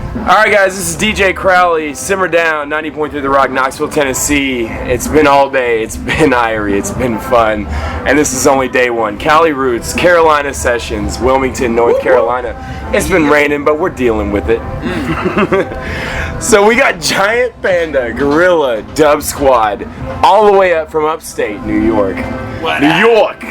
Alright guys, this is DJ Crowley, Simmer Down, 90.3 The Rock, Knoxville, Tennessee. It's been all day, it's been irie, it's been fun, and this is only day one. Cali Roots, Carolina Sessions, Wilmington, North Carolina. It's been raining, but we're dealing with it. So we got Giant Panda, Guerilla, Dub Squad, all the way up from upstate New York. New York!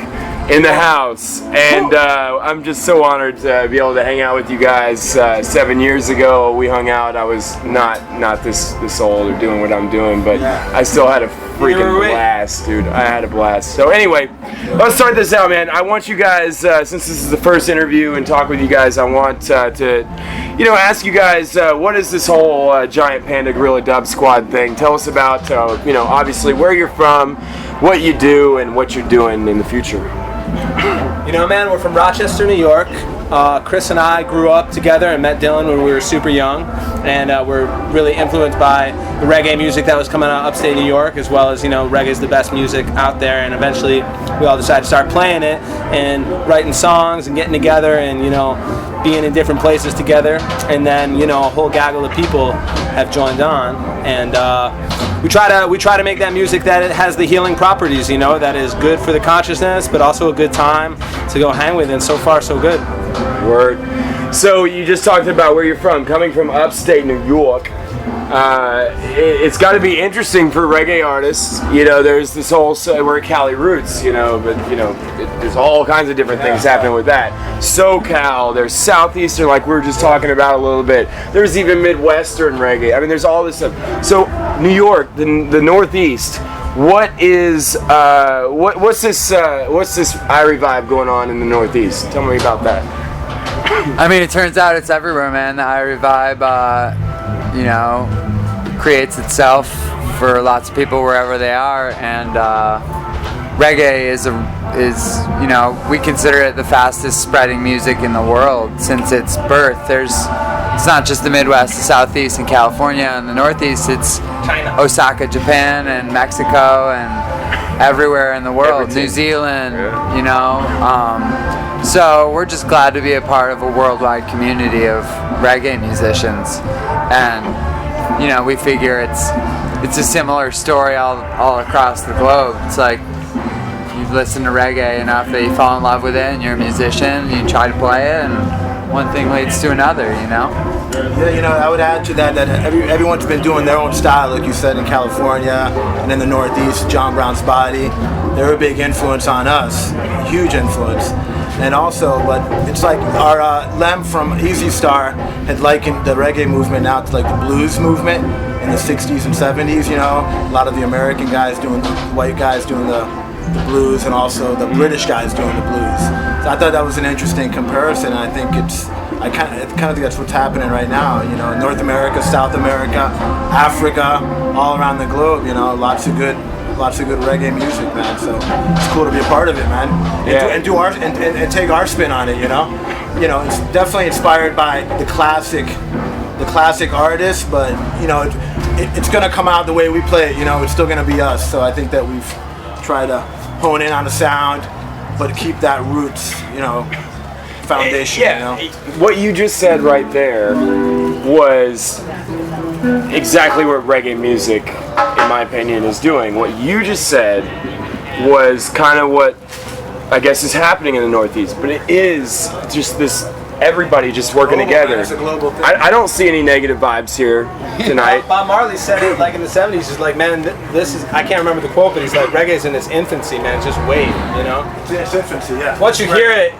In the house, and I'm just so honored to be able to hang out with you guys. 7 years ago, we hung out. I was not this old or doing what I'm doing, but I still had a freaking blast, dude. I had a blast. So anyway, let's start this out, man. I want you guys, since this is the first interview and talk with you guys, I want to, ask you guys, what is this whole Giant Panda Guerilla Dub Squad thing? Tell us about, obviously where you're from, what you do, and what you're doing in the future. Man, we're from Rochester, New York. Chris and I grew up together and met Dylan when we were super young, and we're really influenced by the reggae music that was coming out of upstate New York, as well as, reggae is the best music out there, and eventually we all decided to start playing it and writing songs and getting together and, being in different places together, and then, a whole gaggle of people have joined on, and we try to make that music that it has the healing properties, that is good for the consciousness, but also a good time to go hang with, and so far so good. Word. So you just talked about where you're from, coming from upstate New York. It's got to be interesting for reggae artists. There's this whole we're Cali Roots, but there's all kinds of different things happening with that. SoCal, there's Southeastern, like we were just talking about a little bit. There's even Midwestern reggae. I mean, there's all this stuff. So New York, the Northeast. What is what's this Irie vibe going on in the Northeast? Tell me about that. I mean, it turns out it's everywhere, man. The Irie vibe, creates itself for lots of people wherever they are, and reggae is we consider it the fastest spreading music in the world since its birth. It's not just the Midwest, the Southeast, and California, and the Northeast. It's China, Osaka, Japan, and Mexico, and everywhere in the world. Everything. New Zealand, So we're just glad to be a part of a worldwide community of reggae musicians, and we figure it's a similar story all across the globe. It's like you've listened to reggae enough that you fall in love with it, and you're a musician, and you try to play it, and one thing leads to another, Yeah, I would add to that everyone's been doing their own style, like you said, in California and in the Northeast. John Brown's Body, they're a big influence on us, huge influence. And also, but it's like our Lem from easystar had likened the reggae movement now to like the blues movement in the 60s and 70s, a lot of the American guys doing, the white guys doing the blues, and also the British guys doing the blues. So I thought that was an interesting comparison, and I think I kind of think that's what's happening right now, North America, South America, Africa, all around the globe, lots of good reggae music, man. So it's cool to be a part of it, man. And do our and take our spin on it, It's definitely inspired by the classic artists, but it's gonna come out the way we play it. It's still gonna be us. So I think that we've tried to hone in on the sound, but keep that roots, foundation. What you just said right there was exactly what reggae music, in my opinion, is doing. What you just said was kind of what I guess is happening in the Northeast, but it is just this everybody just working together. It's a global thing. I don't see any negative vibes here tonight. Bob Marley said it like in the 70s. He's like, man, this is, I can't remember the quote, but he's like, reggae's in its infancy, man. Just wait, It's in its infancy, yeah. Once you hear it,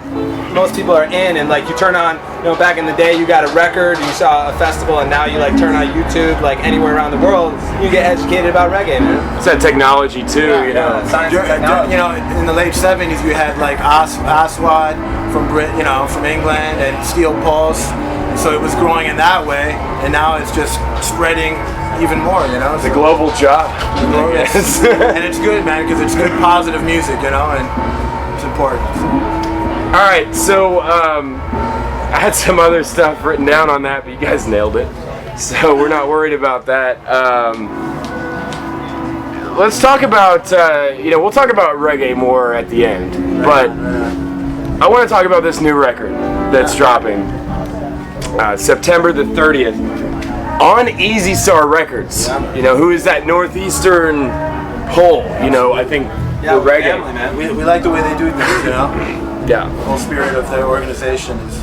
most people are in, and like you turn on, back in the day you got a record, you saw a festival, and now you like turn on YouTube, like anywhere around the world, you get educated about reggae, man. It's that technology too, Science and technology. In the late 70s you had like Aswad from England, and Steel Pulse, so it was growing in that way, and now it's just spreading even more, It's a global job. Yes. And it's good, man, because it's good, positive music, and it's important. All right, so I had some other stuff written down on that, but you guys nailed it, so we're not worried about that. Let's talk about, we'll talk about reggae more at the end, but I want to talk about this new record that's dropping. September the 30th on easystar Records. You know, who is that northeastern whole? You know, I think Yeah, the reggae. family, man. We like the way they do things, you know? Yeah. The whole spirit of their organization is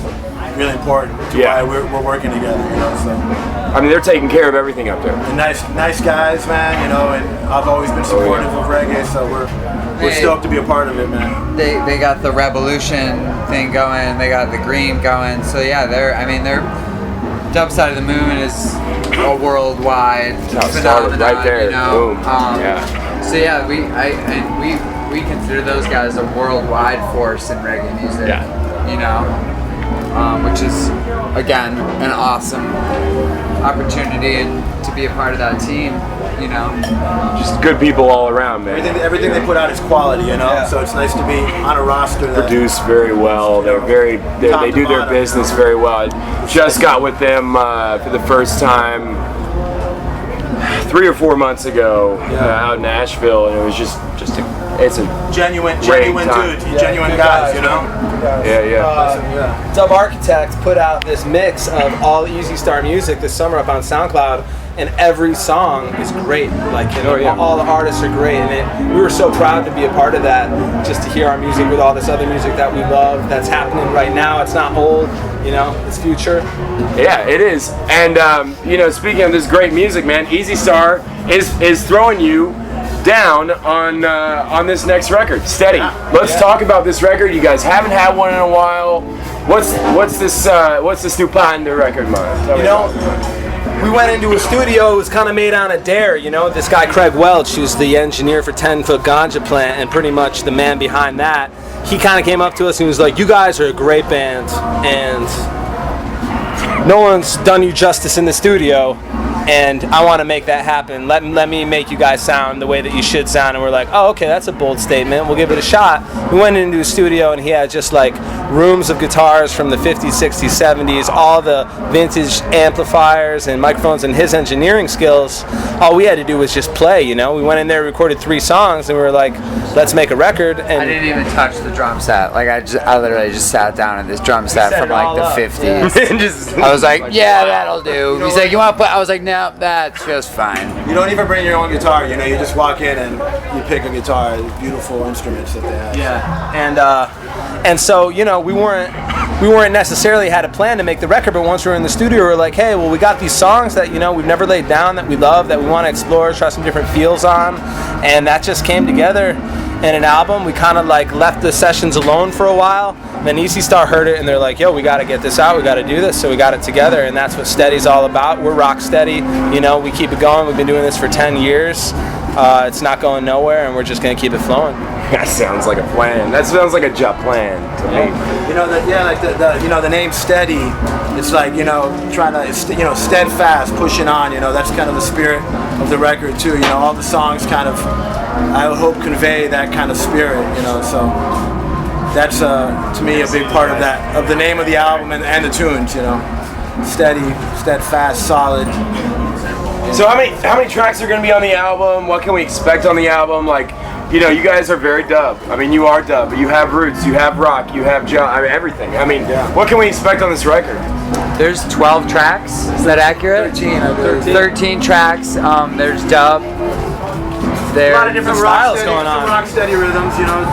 really important to Yeah. why we're working together, you know, so. I mean, they're taking care of everything up there. And nice guys, man, you know, and I've always been supportive of reggae, so we're stoked to be a part of it, man. They got the revolution thing going. They got the green going. So yeah, their Dub Side of the Moon is a worldwide phenomenon. Right there. You know? Boom. Yeah. So yeah, we consider those guys a worldwide force in reggae music. Yeah. You know. Which is, again, an awesome opportunity and to be a part of that team, you know. Just good people all around, man. Everything they put out is quality, you know. So it's nice to be on a roster that Produce very well. They're they do their business very well. I just got with them for the first time 3 or 4 months ago out in Nashville, and it was it's a genuine time. dude, genuine guys, you know. yeah. Dub Architect put out this mix of all easystar music this summer up on SoundCloud, and every song is great. Like, you know, all the artists are great, and we were so proud to be a part of that, just to hear our music with all this other music that we love that's happening right now. It's not old, you know, it's future. Yeah, it is. And you know, speaking of this great music, man, easystar is throwing you down on this next record, Steady. Let's talk about this record. You guys haven't had one in a while. What's this new Panda record, man? You know, we went into a studio. It was kind of made on a dare. You know, this guy Craig Welch, who's the engineer for 10 Foot Ganja Plant and pretty much the man behind that, he kind of came up to us and was like, "You guys are a great band, and no one's done you justice in the studio, and I want to make that happen. Let me make you guys sound the way that you should sound." And we're like, "Oh, okay, that's a bold statement. We'll give it a shot." We went into a studio, and he had just like rooms of guitars from the 50s, 60s, 70s, all the vintage amplifiers and microphones, and his engineering skills. All we had to do was just play, you know. We went in there, recorded 3 songs, and we were like, "Let's make a record." And I didn't even touch the drum set. Like I literally just sat down at this drum set from like the 50s. I was like, "Yeah, that'll do." He's like, "You want to play?" I was like, "No, that's just fine." You don't even bring your own guitar, you know. You just walk in and you pick a guitar. Beautiful instruments that they have. Yeah, and so, you know, we weren't necessarily had a plan to make the record, but once we were in the studio, we were like, "Hey, well, we got these songs that, you know, we've never laid down, that we love, that we want to explore, try some different feels on," and that just came together in an album. We kind of like left the sessions alone for a while. Then easystar heard it and they're like, "Yo, we got to get this out. We got to do this." So we got it together, and that's what Steady's all about. We're rock steady. You know, we keep it going. We've been doing this for 10 years. It's not going nowhere, and we're just gonna keep it flowing. That sounds like a plan. That sounds like a job plan to me. You know, the name Steady. It's like, you know, trying to, you know, steadfast, pushing on. You know, that's kind of the spirit of the record too. You know, all the songs kind of, I hope, convey that kind of spirit. You know, so that's to me a big part of that, of the name of the album and the tunes. You know, steady, steadfast, solid. So how many tracks are going to be on the album? What can we expect on the album? Like, you know, you guys are very dub. I mean, you are dub, but you have roots, you have rock, you have I mean, everything. I mean, what can we expect on this record? There's 12 tracks. Is that accurate? 13, I believe. 13 tracks. There's dub. There's A lot of different styles going on. Rock steady rhythms, you know.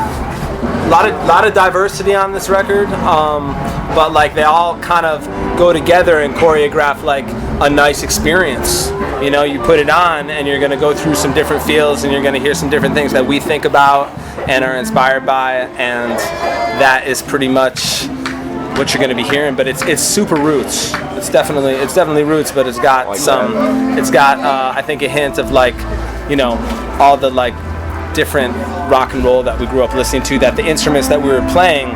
A lot of diversity on this record, but like they all kind of go together and choreograph like a nice experience. You know, you put it on and you're going to go through some different feels, and you're going to hear some different things that we think about and are inspired by, and that is pretty much what you're going to be hearing. But it's super roots. It's definitely roots, but it's got I think a hint of like, you know, all the like different rock and roll that we grew up listening to, that the instruments that we were playing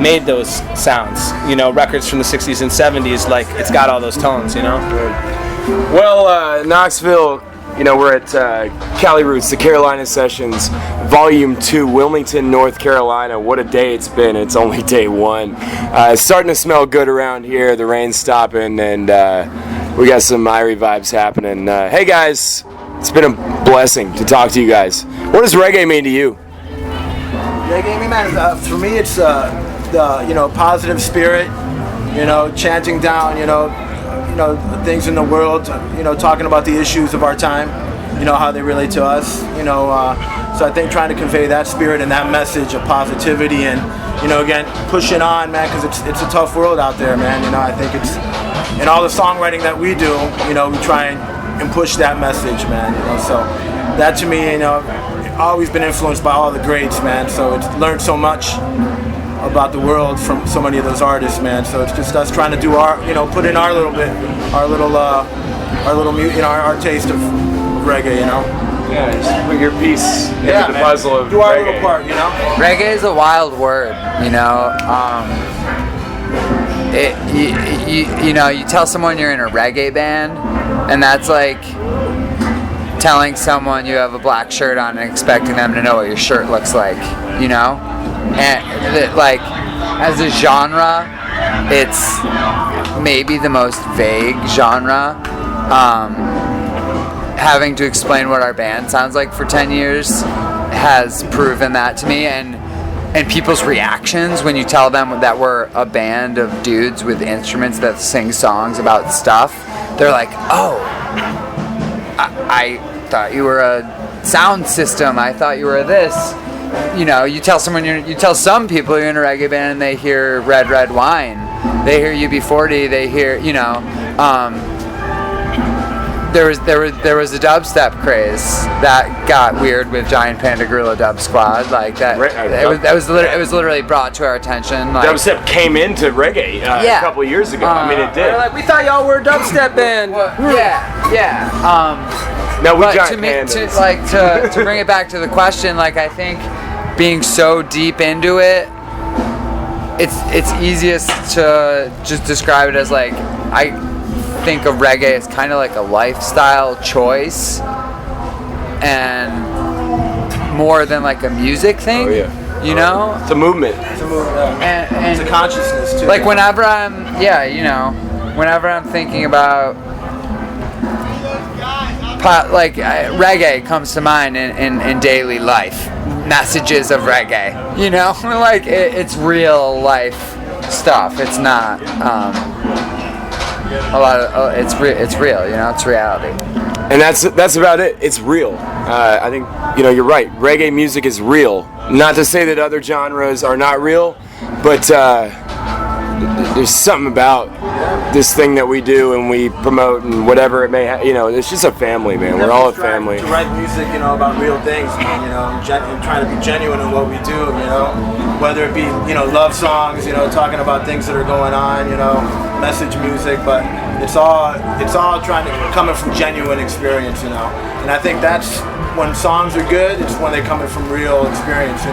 made those sounds. You know, records from the 60s and 70s, like it's got all those tones, you know. Well, Knoxville, you know, we're at Cali Roots, the Carolina Sessions, Volume 2, Wilmington, North Carolina. What a day it's been. It's only day 1. It's starting to smell good around here. The rain's stopping, and we got some Irie vibes happening. Hey, guys, it's been a blessing to talk to you guys. What does reggae mean to you? Reggae, man, for me, it's the, you know, positive spirit. chanting down, things in the world, talking about the issues of our time, how they relate to us, so I think trying to convey that spirit and that message of positivity and, again, pushing on, man, because it's a tough world out there, man. I think it's, in all the songwriting that we do, we try and push that message, man, so that to me, I've always been influenced by all the greats, man, so it's learned so much about the world from so many of those artists, man. So it's just us trying to do our, put in our little bit, our taste of reggae, Yeah, just put your piece into the puzzle of do our reggae. little part, Reggae is a wild word, you tell someone you're in a reggae band, and that's like telling someone you have a black shirt on and expecting them to know what your shirt looks like, And like, as a genre, it's maybe the most vague genre. Having to explain what our band sounds like for 10 years has proven that to me, and people's reactions when you tell them that we're a band of dudes with instruments that sing songs about stuff, they're like, oh, I thought you were a sound system, I thought you were this. You tell some people you're in a reggae band and they hear Red Red Wine, they hear UB40, they hear, there was a dubstep craze that got weird with Giant Panda Guerilla Dub Squad, like that. It was literally brought to our attention. Like, dubstep came into reggae a couple of years ago. I mean, it did. Like, we thought y'all were a dubstep band. No, we but Giant Pandas. to bring it back to the question, like, I think being so deep into it, it's easiest to just describe it as, like, I think of reggae as kind of like a lifestyle choice and more than like a music thing. It's a movement. And it's a consciousness too. Like whenever I'm thinking about reggae comes to mind in daily life, messages of reggae, like it's real life stuff. It's not a lot of it's real, it's reality, and that's about it. It's real. I think you're right. Reggae music is real. Not to say that other genres are not real, but there's something about this thing that we do and we promote and whatever it may have. It's just a family, man. We're all a family. To write music, about real things, and trying to be genuine in what we do, whether it be, love songs, talking about things that are going on, message music, but it's all coming from genuine experience, and I think that's when songs are good. It's when they're coming from real experience,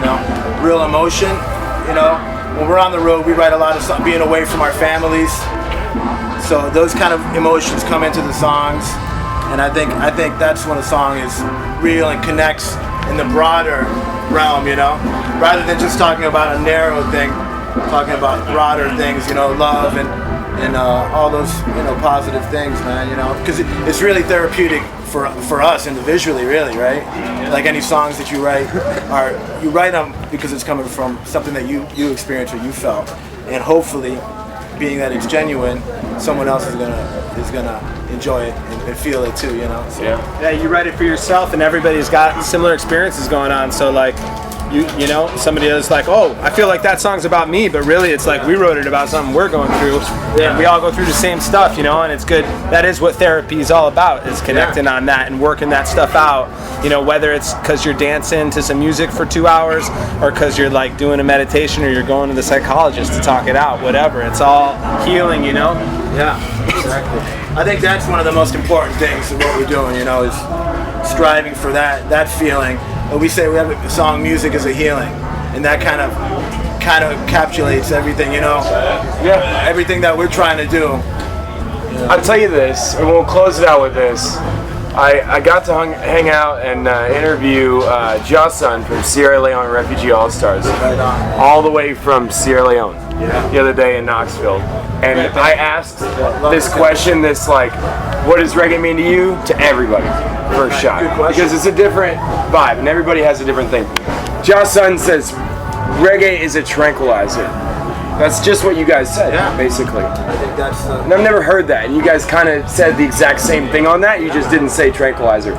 real emotion, When we're on the road, we write a lot of songs, being away from our families, so those kind of emotions come into the songs, and I think that's when a song is real and connects in the broader realm, rather than just talking about a narrow thing, talking about broader things, love and all those positive things, man, because it's really therapeutic for us individually, really, right? Like any songs that you write you write them because it's coming from something that you experienced or you felt, and hopefully, being that it's genuine, someone else is gonna enjoy it and feel it too, So. Yeah, you write it for yourself, and everybody's got similar experiences going on. So like, somebody is like, oh, I feel like that song's about me, but really it's like we wrote it about something we're going through. And we all go through the same stuff, and it's good. That is what therapy is all about, is connecting on that and working that stuff out. Whether it's because you're dancing to some music for 2 hours, or because you're like doing a meditation, or you're going to the psychologist to talk it out, whatever. It's all healing, Yeah, exactly. I think that's one of the most important things of what we're doing, is striving for that feeling. We say we have a song, music is a healing, and that kind of encapsulates everything, everything that we're trying to do. I'll tell you this, and we'll close it out with this. I got to hang out and interview Jason from Sierra Leone Refugee All-Stars, all the way from Sierra Leone, the other day in Knoxville. And I asked this question, what does reggae mean to you? To everybody, first shot. Because it's a different vibe, and everybody has a different thing. Jason says, reggae is a tranquilizer. That's just what you guys said, Yeah. basically. I think that's And I've never heard that. And you guys kind of said the exact same thing on that. You just didn't say tranquilizer.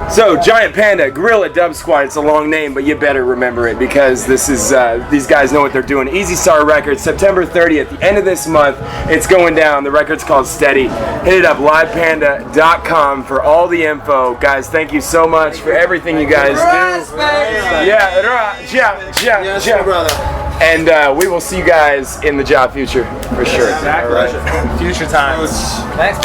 So, Giant Panda, Guerilla Dub Squad. It's a long name, but you better remember it because this is these guys know what they're doing. Easystar Records, September 30th, the end of this month. It's going down. The record's called Steady. Hit it up, livepanda.com for all the info. Guys, thank you so much for everything you guys do. yes, brother. And we will see you guys in the job future for sure. Exactly. All right. Future times. Thanks.